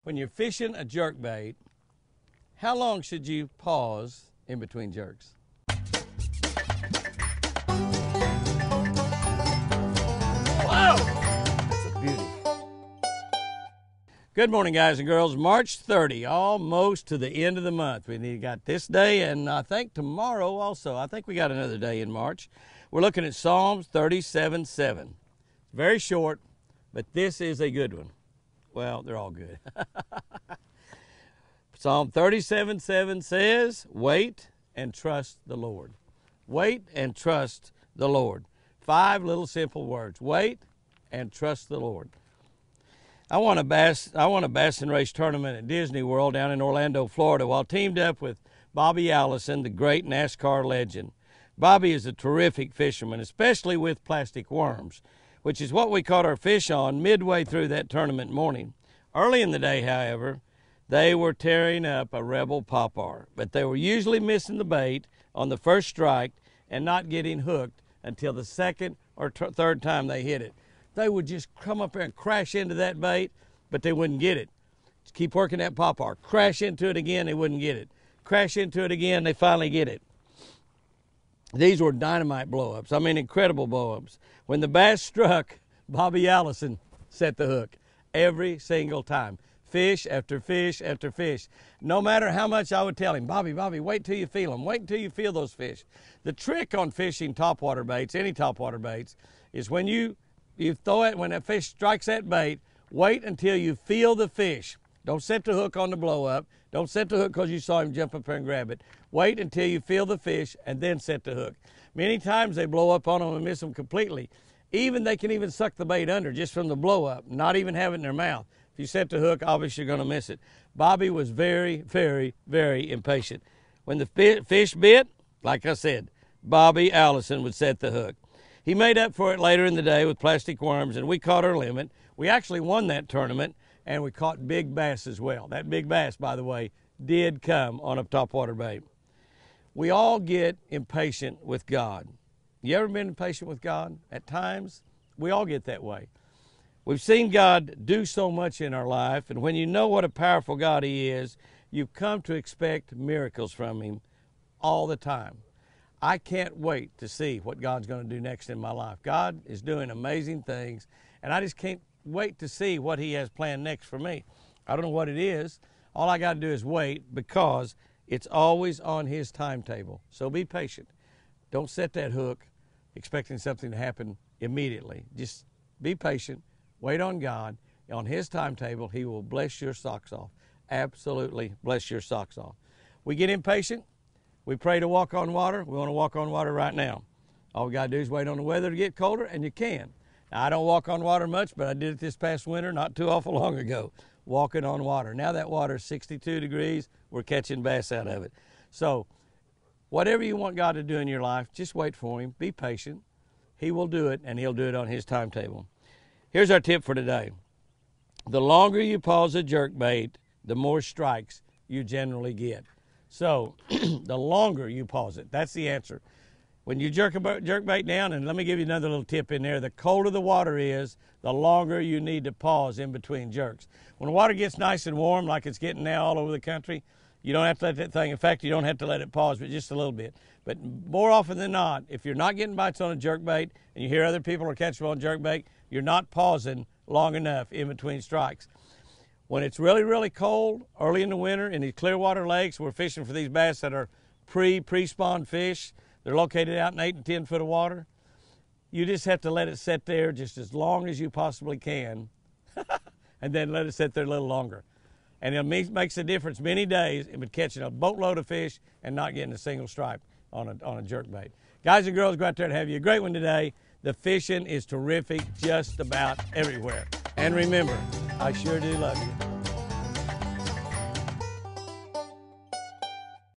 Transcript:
When you're fishing a jerkbait, how long should you pause in between jerks? Whoa! That's a beauty. Good morning, guys and girls. March 30, almost to the end of the month. We got this day and I think tomorrow also. I think we got another day in March. We're looking at Psalms 37:7. Very short, but this is a good one. Well, they're all good. Psalm 37:7 says, wait and trust the Lord. Wait and trust the Lord. 5 little simple words. Wait and trust the Lord. I won a bass and race tournament at Disney World down in Orlando, Florida, while teamed up with Bobby Allison, the great NASCAR legend. Bobby is a terrific fisherman, especially with plastic worms, which is what we caught our fish on midway through that tournament morning. Early in the day, however, they were tearing up a rebel popper, but they were usually missing the bait on the first strike and not getting hooked until the second or third time they hit it. They would just come up there and crash into that bait, but they wouldn't get it. Just keep working that popper. Crash into it again, they wouldn't get it. Crash into it again, they finally get it. These were dynamite blow-ups. I mean, incredible blow-ups. When the bass struck, Bobby Allison set the hook every single time. Fish after fish after fish. No matter how much I would tell him, Bobby, wait till you feel them. Wait until you feel those fish. The trick on fishing topwater baits, any topwater baits, is when you throw it, when a fish strikes that bait, wait until you feel the fish. Don't set the hook on the blow-up. Don't set the hook because you saw him jump up there and grab it. Wait until you feel the fish and then set the hook. Many times they blow up on them and miss them completely. They can even suck the bait under just from the blow-up, not even have it in their mouth. If you set the hook, obviously you're going to miss it. Bobby was very, very, very impatient. When the fish bit, like I said, Bobby Allison would set the hook. He made up for it later in the day with plastic worms, and we caught our limit. We actually won that tournament, and we caught big bass as well. That big bass, by the way, did come on a topwater bait. We all get impatient with God. You ever been impatient with God? At times, we all get that way. We've seen God do so much in our life, and when you know what a powerful God He is, you've come to expect miracles from Him all the time. I can't wait to see what God's going to do next in my life. God is doing amazing things, and I just can't wait to see what He has planned next for me. I don't know what it is. All I got to do is wait, because it's always on His timetable. So be patient. Don't set that hook expecting something to happen immediately. Just be patient. Wait on God. On His timetable, He will bless your socks off. Absolutely bless your socks off. We get impatient. We pray to walk on water. We want to walk on water right now. All we got to do is wait on the weather to get colder, and you can. Now, I don't walk on water much, but I did it this past winter not too awful long ago, walking on water. Now that water is 62 degrees. We're catching bass out of it. So whatever you want God to do in your life, just wait for Him. Be patient. He will do it, and He'll do it on His timetable. Here's our tip for today. The longer you pause a jerkbait, the more strikes you generally get. So the longer you pause it, that's the answer. When you jerk a jerkbait down, and let me give you another little tip in there, the colder the water is, the longer you need to pause in between jerks. When the water gets nice and warm, like it's getting now all over the country, you don't have to let that thing, in fact, you don't have to let it pause, but just a little bit. But more often than not, if you're not getting bites on a jerkbait, and you hear other people are catching on jerkbait, you're not pausing long enough in between strikes. When it's really, really cold, early in the winter, in these clear water lakes, we're fishing for these bass that are pre-spawned fish. They're located out in 8 and 10 foot of water. You just have to let it sit there just as long as you possibly can, and then let it sit there a little longer. And it makes a difference many days in catching a boatload of fish and not getting a single stripe on a jerkbait. Guys and girls, go out there and have you a great one today. The fishing is terrific just about everywhere. And remember, I sure do love you.